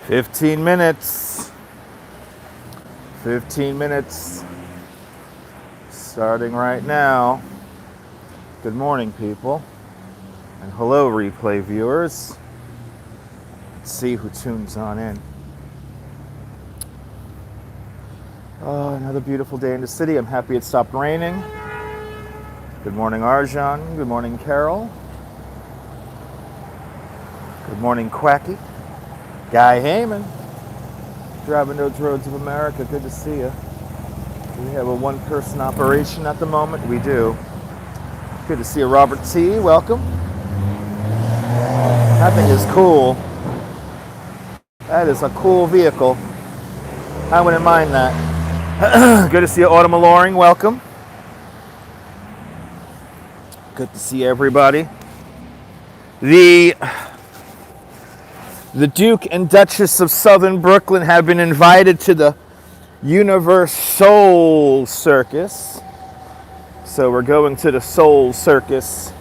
15 minutes. 15 minutes. Starting right now. Good morning, people. And hello, replay viewers. Let's see who tunes on in. Oh, another beautiful day in the city. I'm happy it stopped raining. Good morning, Arjan. Good morning, Carol. Good morning, Quacky. Guy Heyman. Driving those roads of America. Good to see you. We have a one-person operation at the moment. We do. Good to see you, Robert T. Welcome. That thing is cool. That is a cool vehicle. I wouldn't mind that. Good to see you, Autumn Loring. Welcome. Good to see everybody. The Duke and Duchess of Southern Brooklyn have been invited to the Universe Soul Circus. So we're going to the Soul Circus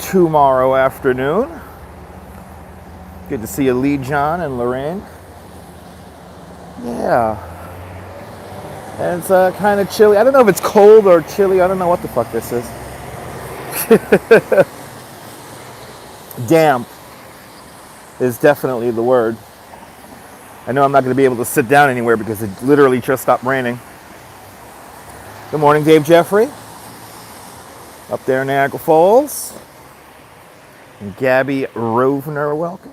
tomorrow afternoon. Good to see you, Lee John and Lorraine. Yeah. And it's kind of chilly. I don't know if it's cold or chilly. I don't know what the fuck this is. Damp is definitely the word. I know I'm not going to be able to sit down anywhere because it literally just stopped raining. Good morning, Dave Jeffrey. Up there in Niagara Falls. And Gabby Rovner, welcome.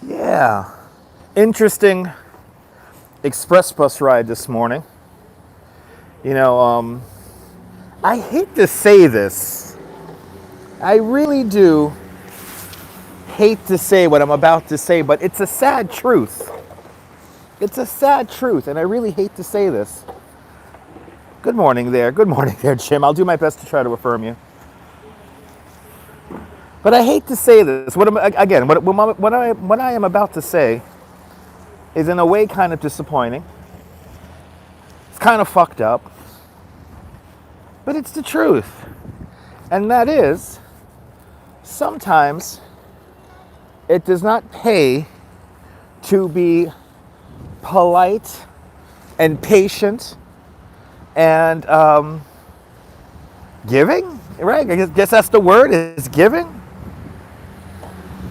Yeah. Interesting express bus ride this morning. You know, I hate to say this. I really do hate to say what I'm about to say, but it's a sad truth. It's a sad truth, and I really hate to say this. Good morning there. Good morning there, Jim. I'll do my best to try to affirm you. But I hate to say this. What I am about to say is in a way kind of disappointing. It's kind of fucked up. But it's the truth. And that is, sometimes it does not pay to be polite and patient and giving, right? I guess that's the word, is giving.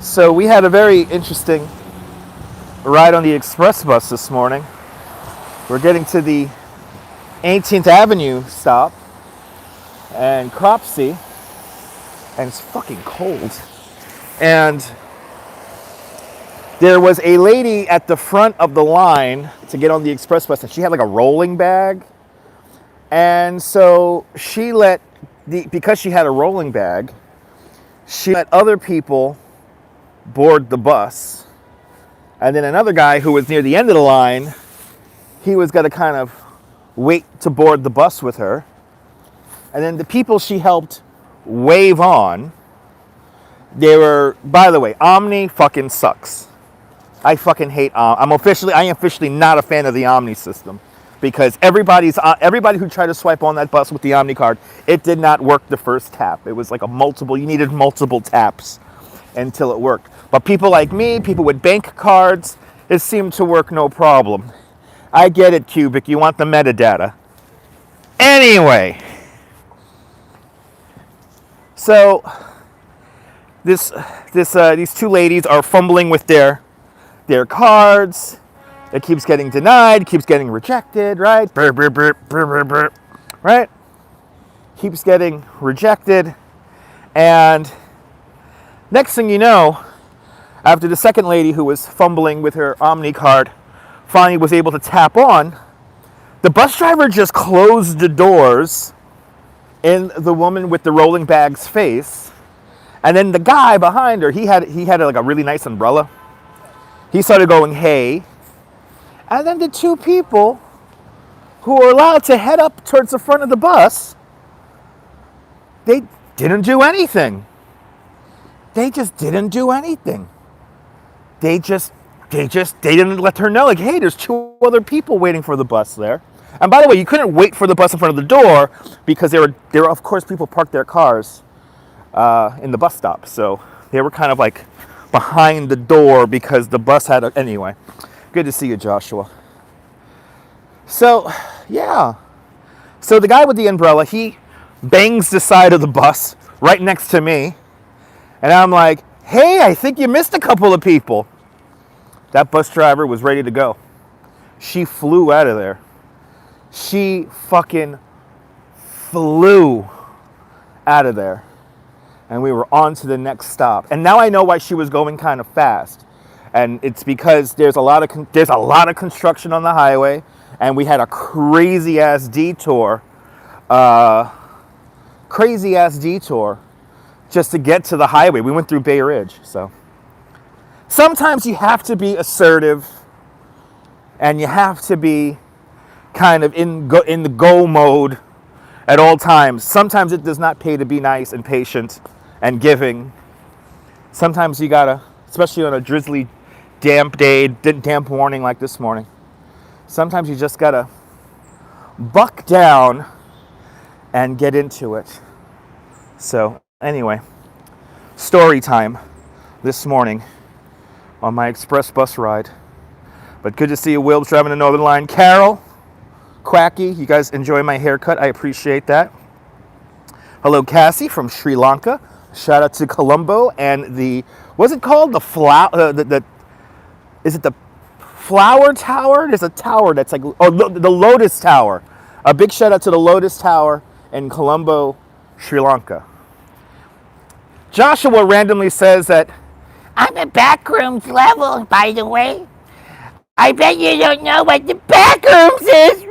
So we had a very interesting ride on the express bus this morning. We're getting to the 18th Avenue stop and Cropsey, and it's fucking cold. And there was a lady at the front of the line to get on the express bus, and she had like a rolling bag. And so she because she had a rolling bag, she let other people board the bus. And then another guy who was near the end of the line, he was going to kind of wait to board the bus with her. And then the people she helped wave on, they were, by the way, Omni fucking sucks. I fucking hate I am officially not a fan of the Omni system, because everybody who tried to swipe on that bus with the Omni card, it did not work the first tap. It was like you needed multiple taps until it worked. But people like me, people with bank cards, it seemed to work no problem. I get it, Cubic, you want the metadata. Anyway, so these two ladies are fumbling with their cards. It keeps getting denied, keeps getting rejected, right? Burr, burr, burr, burr, burr, burr, right? Keeps getting rejected. And next thing you know, after the second lady who was fumbling with her Omni card finally was able to tap on, the bus driver just closed the doors in the woman with the rolling bag's face. And then the guy behind her, he had like a really nice umbrella. He started going, hey. And then the two people who were allowed to head up towards the front of the bus, they didn't do anything. They just didn't do anything. They didn't let her know, like, hey, there's two other people waiting for the bus there. And by the way, you couldn't wait for the bus in front of the door because there were of course people parked their cars in the bus stop. So they were kind of like behind the door because the bus had a. Anyway, good to see you, Joshua. So, yeah. So the guy with the umbrella, he bangs the side of the bus right next to me. And I'm like, hey, I think you missed a couple of people. That bus driver was ready to go. She flew out of there. She fucking flew out of there. And we were on to the next stop. And now I know why she was going kind of fast. And it's because there's a lot of construction on the highway, and we had a crazy ass detour just to get to the highway. We went through Bay Ridge. So sometimes you have to be assertive, and you have to be kind of in the go mode at all times. Sometimes it does not pay to be nice and patient and giving. Sometimes you gotta, especially on a drizzly, damp day, damp morning like this morning, sometimes you just gotta buck down and get into it. So anyway, story time this morning on my express bus ride. But good to see you, Wilbs, driving the Northern Line. Carol, Quacky, you guys enjoy my haircut. I appreciate that. Hello, Cassie from Sri Lanka. Shout out to Colombo and the, what's it called? Is it the Flower Tower? There's a tower that's like, the Lotus Tower. A big shout out to the Lotus Tower in Colombo, Sri Lanka. Joshua randomly says that I'm a backrooms level, by the way. I bet you don't know what the backrooms is.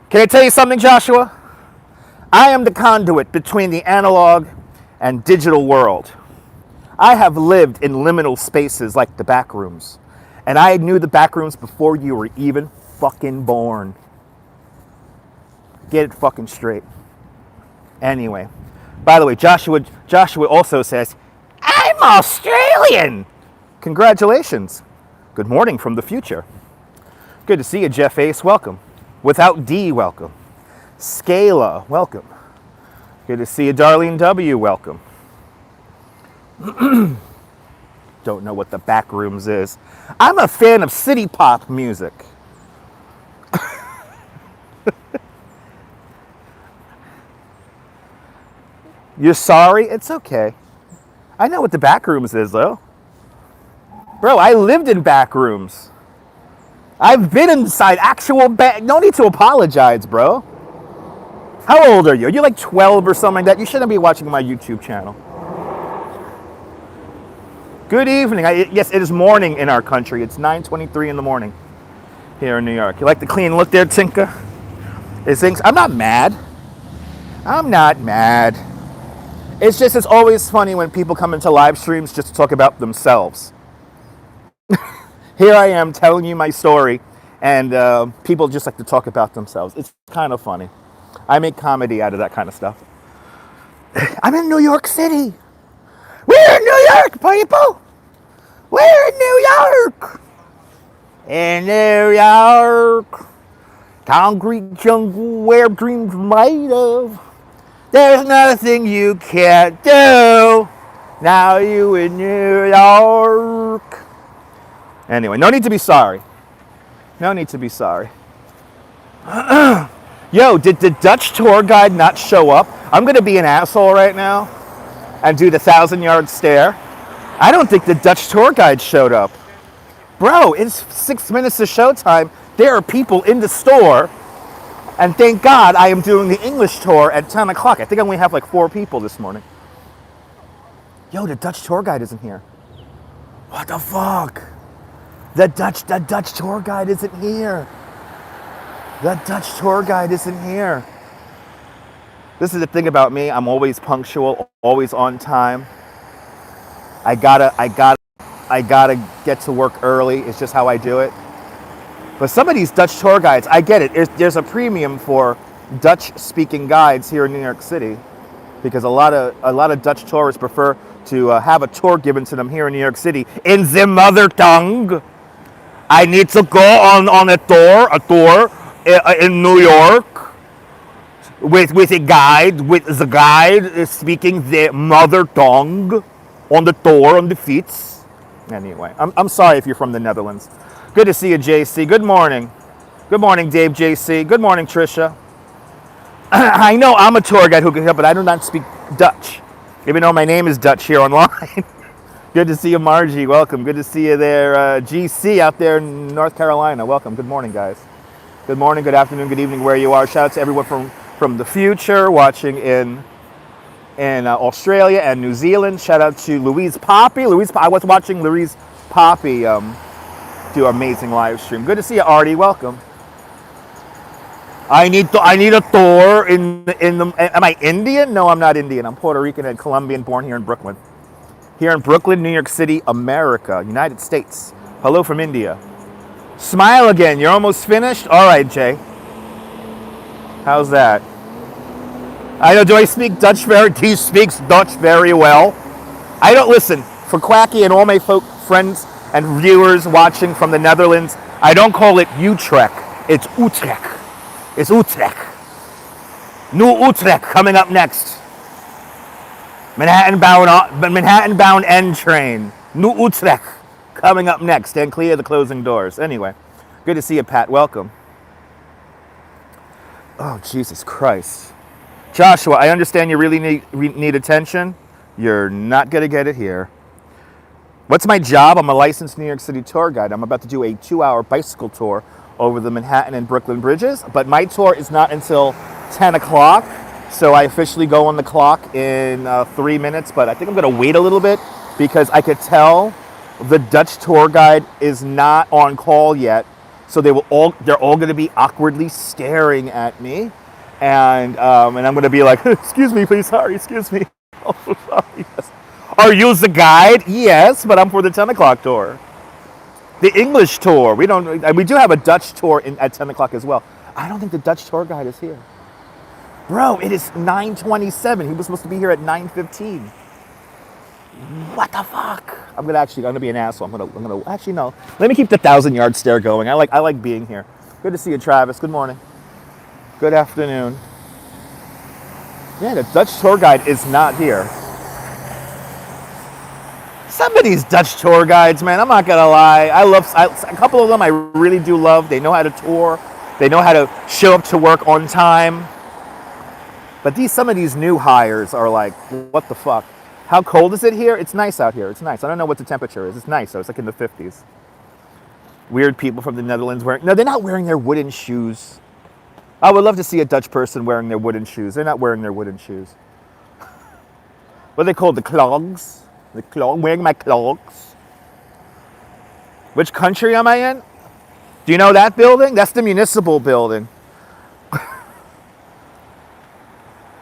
Can I tell you something, Joshua? I am the conduit between the analog and digital world. I have lived in liminal spaces like the backrooms, and I knew the backrooms before you were even fucking born. Get it fucking straight. Anyway, by the way, Joshua also says, I'm Australian. Congratulations. Good morning from the future. Good to see you, Jeff Ace. Welcome. Without D, welcome. Scala, welcome. Good to see you, Darlene W. Welcome. Don't know what the backrooms is. I'm a fan of city pop music. You're sorry? It's okay. I know what the backrooms is, though. Bro, I lived in backrooms. I've been inside actual no need to apologize, bro. How old are you? You're like 12 or something like that. You shouldn't be watching my YouTube channel. Good evening. Yes, it is morning in our country. It's 9:23 in the morning here in New York. You like the clean look there, Tinka? I'm not mad. I'm not mad. It's just, it's always funny when people come into live streams just to talk about themselves. Here I am telling you my story, and people just like to talk about themselves. It's kind of funny. I make comedy out of that kind of stuff. I'm in New York City. We're in New York, people. We're in New York. In New York. Concrete jungle where dreams made of. There's nothing you can't do. Now you in New York. Anyway, no need to be sorry. No need to be sorry. Yo, did the Dutch tour guide not show up? I'm going to be an asshole right now and do the 1,000-yard stare. I don't think the Dutch tour guide showed up. Bro, it's 6 minutes to showtime. There are people in the store. And thank God I am doing the English tour at 10 o'clock. I think I only have like 4 people this morning. Yo, the Dutch tour guide isn't here. What the fuck? The Dutch tour guide isn't here. The Dutch tour guide isn't here. This is the thing about me. I'm always punctual, always on time. I gotta get to work early. It's just how I do it. But some of these Dutch tour guides, I get it. There's a premium for Dutch-speaking guides here in New York City, because a lot of Dutch tourists prefer to have a tour given to them here in New York City in their mother tongue. I need to go on a tour in New York. with a guide, with the guide is speaking the mother tongue on the door, on the feet. Anyway, I'm sorry if you're from the Netherlands. Good to see you, JC. Good morning. Good morning, Dave, JC. Good morning, Trisha. I know I'm a tour guide who can help, but I do not speak Dutch, even though my name is Dutch here online. Good to see you, Margie. Welcome. Good to see you there, GC out there in North Carolina. Welcome. Good morning, guys. Good morning, good afternoon, good evening, where you are. Shout out to everyone from the future watching in Australia and New Zealand. Shout out to Louise Poppy. I was watching Louise Poppy do an amazing live stream. Good to see you, Artie. Welcome. I need a tour in the. Am I Indian? No, I'm not Indian. I'm Puerto Rican and Colombian, born here in Brooklyn. Here in Brooklyn, New York City, America, United States. Hello from India. Smile again. You're almost finished? All right, Jay. How's that? I know, do I speak Dutch he speaks Dutch very well. I don't listen. For Quacky and all my friends and viewers watching from the Netherlands, I don't call it Utrecht. It's Utrecht. It's Utrecht. New Utrecht coming up next. Manhattan bound N train. New Utrecht coming up next. Stand clear of the closing doors. Anyway, good to see you, Pat. Welcome. Oh, Jesus Christ. Joshua, I understand you really need attention. You're not going to get it here. What's my job? I'm a licensed New York City tour guide. I'm about to do a 2-hour bicycle tour over the Manhattan and Brooklyn bridges, but my tour is not until 10 o'clock, so I officially go on the clock in 3 minutes, but I think I'm going to wait a little bit because I could tell the Dutch tour guide is not on call yet, so they're all going to be awkwardly staring at me. And I'm going to be like, excuse me, please, sorry, excuse me. Oh, sorry, yes. Are you the guide? Yes, but I'm for the 10 o'clock tour. The English tour. We do have a Dutch tour at 10 o'clock as well. I don't think the Dutch tour guide is here. Bro, it is 9:27. He was supposed to be here at 9:15. What the fuck? I'm gonna be an asshole. Actually, no. Let me keep the 1,000-yard stare going. I like being here. Good to see you, Travis. Good morning. Good afternoon. Yeah, the Dutch tour guide is not here. Some of these Dutch tour guides, man, I'm not gonna lie. A couple of them I really do love. They know how to tour. They know how to show up to work on time. But some of these new hires are like, what the fuck? How cold is it here? It's nice out here. It's nice. I don't know what the temperature is. It's nice though. It's like in the 50s. Weird people from the Netherlands no, they're not wearing their wooden shoes. I would love to see a Dutch person wearing their wooden shoes. They're not wearing their wooden shoes. What are they called? The clogs? Wearing my clogs. Which country am I in? Do you know that building? That's the municipal building.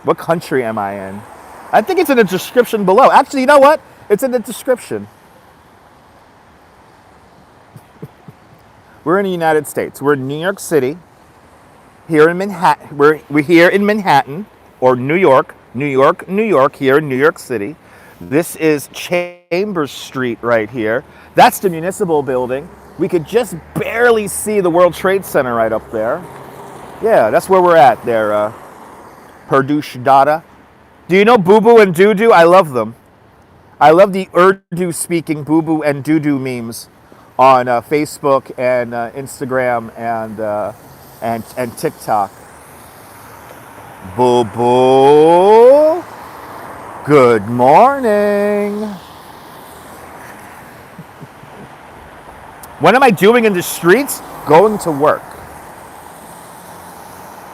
What country am I in? I think it's in the description below. Actually, you know what? It's in the description. We're in the United States. We're in New York City. Here in Manhattan. We're here in Manhattan or New York, here in New York City. This is Chambers Street right here. That's the municipal building. We could just barely see the World Trade Center right up there. Yeah, that's where we're at there, Perdush Dada. Do you know Boo Boo and Doo Doo? I love them. I love the Urdu speaking Boo Boo and Doo Doo memes on Facebook and Instagram and TikTok. Boo Boo. Good morning. What am I doing in the streets? Going to work.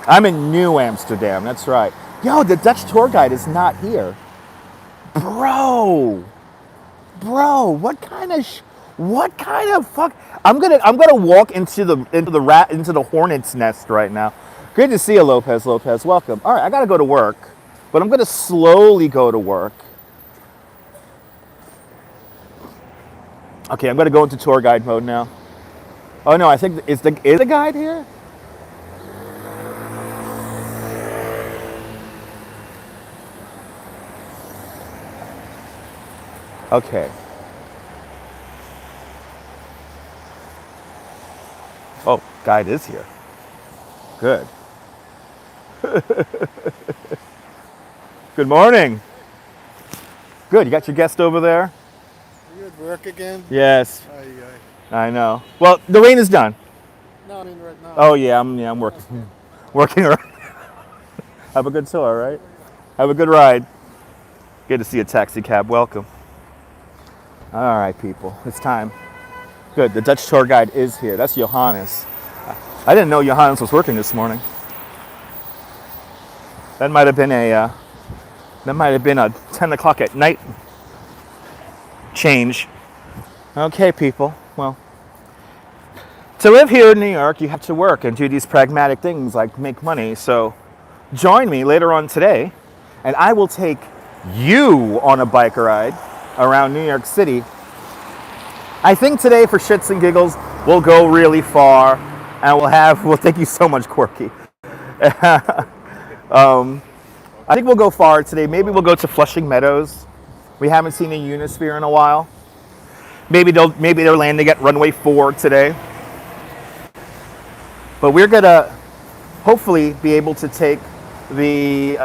I'm in New Amsterdam, that's right. Yo, the Dutch tour guide is not here. Bro, what kind of fuck? I'm gonna walk into the hornet's nest right now. Great to see you, Lopez. Welcome. All right, I gotta go to work, but I'm gonna slowly go to work. Okay, I'm gonna go into tour guide mode now. Oh no, I think is the guide here? Okay. Oh, guide is here. Good. Good morning. Good. You got your guest over there? Are you at work again? Yes. Aye. I know. Well, the rain is done. No, I mean right now. Oh yeah, I'm working. Working around. Have a good tour, right? Have a good ride. Good to see a taxi cab. Welcome. All right, people. It's time. Good. The Dutch tour guide is here. That's Johannes. I didn't know Johannes was working this morning. That might have been a 10 o'clock at night change. Okay, people. Well, to live here in New York, you have to work and do these pragmatic things like make money. So join me later on today, and I will take you on a bike ride around New York City. I think today, for shits and giggles, we'll go really far, and we'll take you so much quirky. I think we'll go far today. Maybe we'll go to Flushing Meadows. We haven't seen a Unisphere in a while. Maybe they're landing at runway 4 today. But we're gonna hopefully be able to take the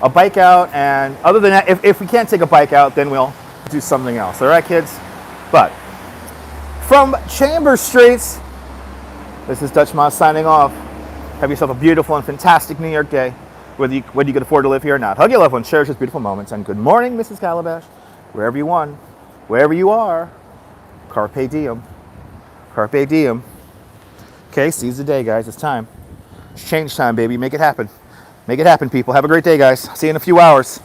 a bike out, and other than that, if we can't take a bike out, then we'll do something else. All right, kids? But from Chambers Streets, this is Dutch Moss signing off. Have yourself a beautiful and fantastic New York day, whether you can afford to live here or not. Hug your loved ones, cherish those beautiful moments, and good morning, Mrs. Calabash. Wherever you are, carpe diem. Carpe diem. Okay, seize the day, guys. It's time. It's change time, baby. Make it happen. Make it happen, people. Have a great day, guys. See you in a few hours.